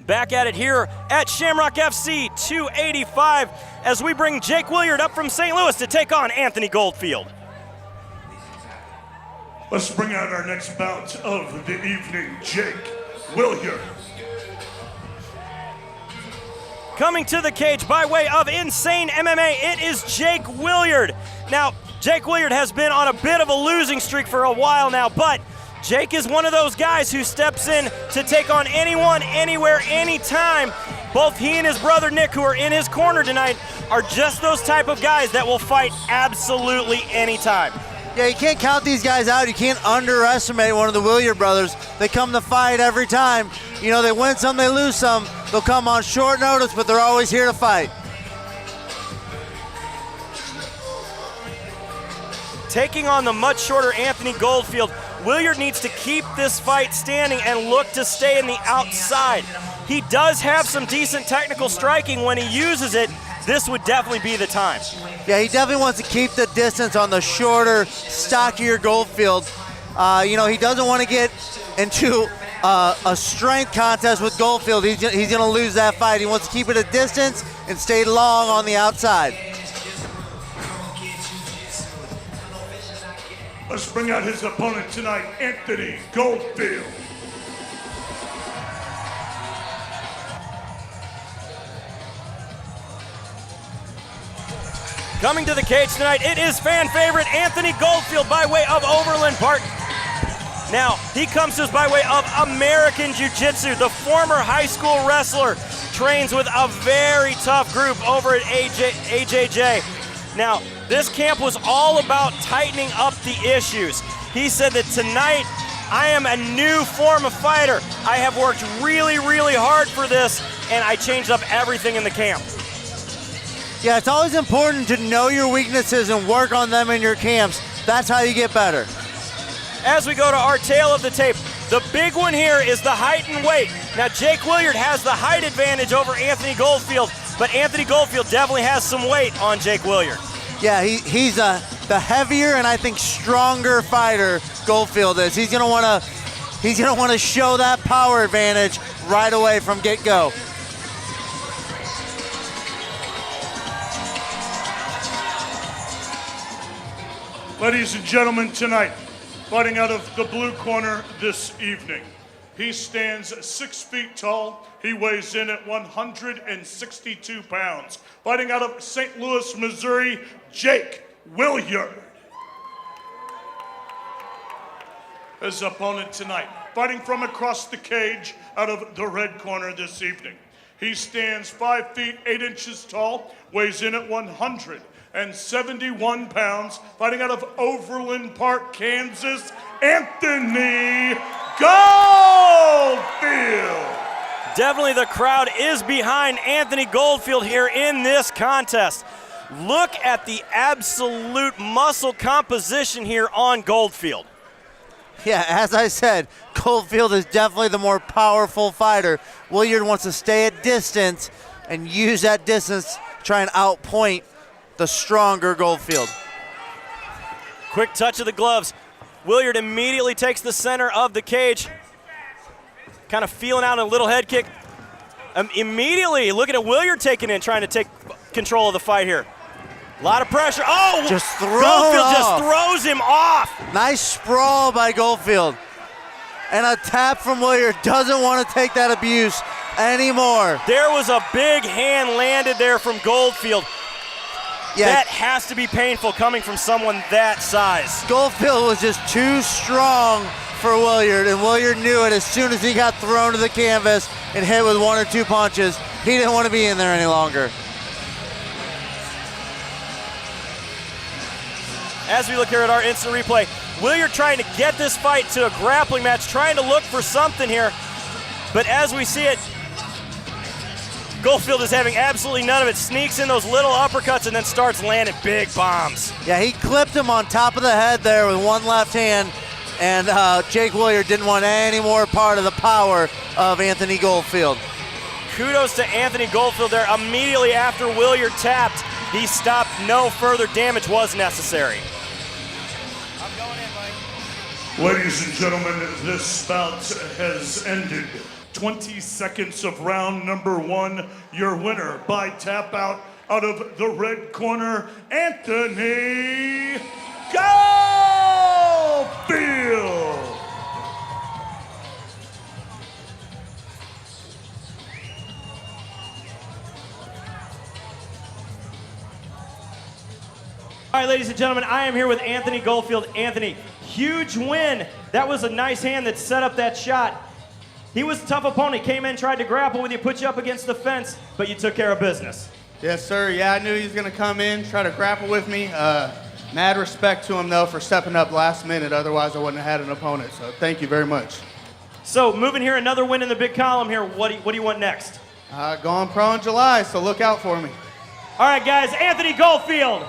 Back at it here at Shamrock FC 285 as we bring Jake Williard up from St. Louis to take on Anthony Goldfield. Let's bring out our next bout of the evening, Jake Williard. Coming to the cage by way of Insane MMA, it is Jake Williard. Now, Jake Williard has been on a bit of a losing streak for a while now, but Jake is one of those guys who steps in to take on anyone, anywhere, anytime. Both he and his brother Nick, who are in his corner tonight, are just those type of guys that will fight absolutely anytime. Yeah, you can't count these guys out. You can't underestimate one of the Williard brothers. They come to fight every time. You know, they win some, they lose some. They'll come on short notice, but they're always here to fight. Taking on the much shorter Anthony Goldfield, Williard needs to keep this fight standing and look to stay in the outside. He does have some decent technical striking. When he uses it, this would definitely be the time. Yeah, he definitely wants to keep the distance on the shorter, stockier Goldfield. You know, he doesn't want to get into a strength contest with Goldfield. He's going to lose that fight. He wants to keep it a distance and stay long on the outside. Let's bring out his opponent tonight, Anthony Goldfield. Coming to the cage tonight, it is fan favorite Anthony Goldfield by way of Overland Park. Now, he comes to us by way of American Jiu-Jitsu. The former high school wrestler trains with a very tough group over at AJJ. Now, this camp was all about tightening up the issues. He said that tonight, I am a new form of fighter. I have worked really, really hard for this, and I changed up everything in the camp. Yeah, it's always important to know your weaknesses and work on them in your camps. That's how you get better. As we go to our tail of the tape, the big one here is the height and weight. Now, Jake Williard has the height advantage over Anthony Goldfield, but Anthony Goldfield definitely has some weight on Jake Williard. Yeah, he's the heavier and I think stronger fighter Goldfield is. He's gonna wanna show that power advantage right away from get-go. Ladies and gentlemen, tonight, fighting out of the blue corner this evening. He stands 6 feet tall. He weighs in at 162 pounds. Fighting out of St. Louis, Missouri, Jake Williard. His opponent tonight, fighting from across the cage out of the red corner this evening. He stands 5 feet 8 inches tall, weighs in at 171 pounds, fighting out of Overland Park, Kansas, Anthony Goldfield. Definitely the crowd is behind Anthony Goldfield here in this contest. Look at the absolute muscle composition here on Goldfield. Yeah, as I said, Goldfield is definitely the more powerful fighter. Williard wants to stay at distance and use that distance to try and outpoint the stronger Goldfield. Quick touch of the gloves. Williard immediately takes the center of the cage. Kind of feeling out a little head kick. Immediately looking at Williard taking in, trying to take control of the fight here. A lot of pressure. Oh, Goldfield just throws him off. Nice sprawl by Goldfield. And a tap from Williard. Doesn't want to take that abuse anymore. There was a big hand landed there from Goldfield. Yeah. That has to be painful coming from someone that size. Goldfield was just too strong for Williard, and Williard knew it as soon as he got thrown to the canvas and hit with 1 or 2 punches. He didn't want to be in there any longer. As we look here at our instant replay, Williard trying to get this fight to a grappling match, trying to look for something here. But as we see it, Goldfield is having absolutely none of it. Sneaks in those little uppercuts and then starts landing big bombs. Yeah, he clipped him on top of the head there with one left hand, and Jake Williard didn't want any more part of the power of Anthony Goldfield. Kudos to Anthony Goldfield there. Immediately after Williard tapped, he stopped. No further damage was necessary. I'm going in, Mike. Ladies and gentlemen, this bout has ended. 20 seconds of round number 1. Your winner by tap out of the red corner, Anthony Goldfield. All right, ladies and gentlemen, I am here with Anthony Goldfield. Anthony, huge win. That was a nice hand that set up that shot. He was a tough opponent. Came in, tried to grapple with you, put you up against the fence, but you took care of business. Yes, sir. Yeah, I knew he was going to come in, try to grapple with me. Mad respect to him, though, for stepping up last minute. Otherwise, I wouldn't have had an opponent. So thank you very much. So moving here, another win in the big column here. What do you want next? Going pro in July, so look out for me. All right, guys, Anthony Goldfield.